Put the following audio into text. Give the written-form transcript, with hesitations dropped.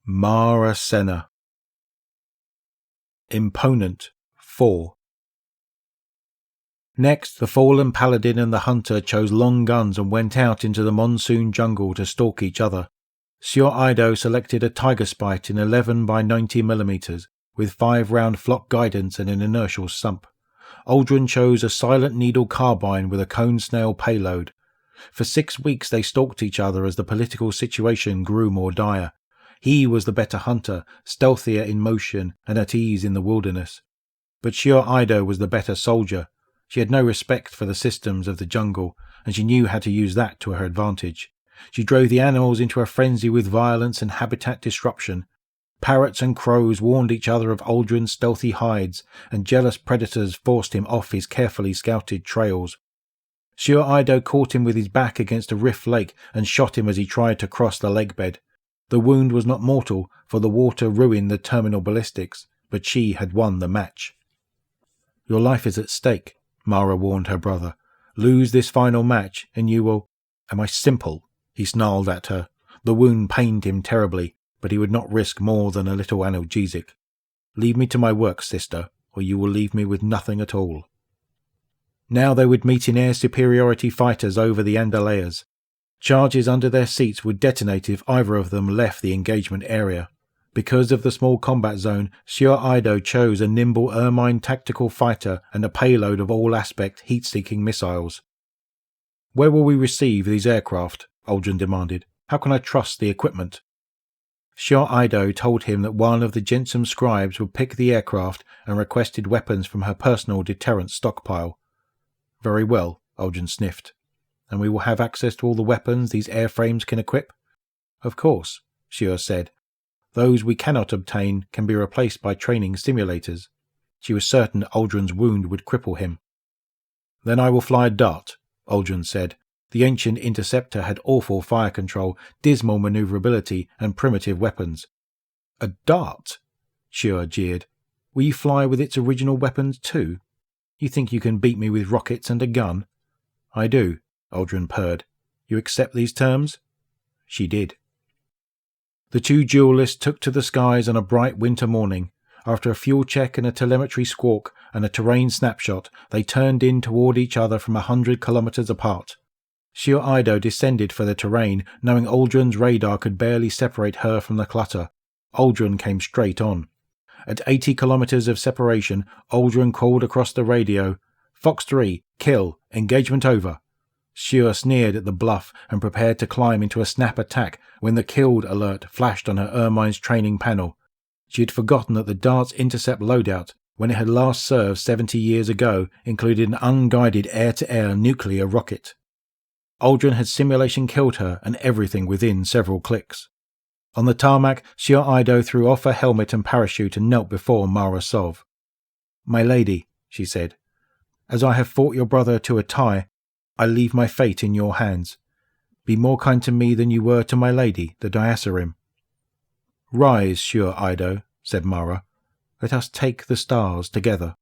Marasenna. Imponent 4. Next, the fallen paladin and the hunter chose long guns and went out into the monsoon jungle to stalk each other. Sieur Ido selected a tiger spite in 11 by 90 mm with 5-round flock guidance and an inertial sump. Aldrin chose a silent needle carbine with a cone snail payload. For 6 weeks they stalked each other as the political situation grew more dire. He was the better hunter, stealthier in motion and at ease in the wilderness. But Sieur Ido was the better soldier. She had no respect for the systems of the jungle, and she knew how to use that to her advantage. She drove the animals into a frenzy with violence and habitat disruption. Parrots and crows warned each other of Aldrin's stealthy hides, and jealous predators forced him off his carefully scouted trails. Sieur Ido caught him with his back against a rift lake and shot him as he tried to cross the lake bed. The wound was not mortal, for the water ruined the terminal ballistics, but she had won the match. "Your life is at stake," Mara warned her brother. "Lose this final match, and you will—" "Am I simple?" he snarled at her. The wound pained him terribly, but he would not risk more than a little analgesic. "Leave me to my work, sister, or you will leave me with nothing at all." Now they would meet in air superiority fighters over the Andalayas. Charges under their seats would detonate if either of them left the engagement area. Because of the small combat zone, Sieur Ido chose a nimble ermine tactical fighter and a payload of all-aspect heat-seeking missiles. "Where will we receive these aircraft?" Aldrin demanded. "How can I trust the equipment?" Sieur Ido told him that one of the Jensum scribes would pick the aircraft and requested weapons from her personal deterrent stockpile. "Very well," Aldrin sniffed. "And we will have access to all the weapons these airframes can equip?" "Of course," Sieur said. "Those we cannot obtain can be replaced by training simulators." She was certain Aldrin's wound would cripple him. "Then I will fly a dart," Aldrin said. The ancient interceptor had awful fire control, dismal maneuverability, and primitive weapons. "A dart?" Sieur jeered. "Will you fly with its original weapons too? You think you can beat me with rockets and a gun?" "I do," Aldrin purred. "You accept these terms?" She did. The two duelists took to the skies on a bright winter morning. After a fuel check and a telemetry squawk and a terrain snapshot, they turned in toward each other from 100 kilometers apart. Sieur Ido descended for the terrain, knowing Aldrin's radar could barely separate her from the clutter. Aldrin came straight on. At 80 kilometers of separation, Aldrin called across the radio, "Fox 3, kill, engagement over." Sieur sneered at the bluff and prepared to climb into a snap attack when the killed alert flashed on her ermine's training panel. She had forgotten that the dart's intercept loadout, when it had last served 70 years ago, included an unguided air-to-air nuclear rocket. Aldrin had simulation killed her and everything within several clicks. On the tarmac, Sieur Ido threw off her helmet and parachute and knelt before Mara Sov. "My lady," she said, "as I have fought your brother to a tie, I leave my fate in your hands. Be more kind to me than you were to my lady, the Diasarim." "Rise, Sieur Ido," said Mara. "Let us take the stars together."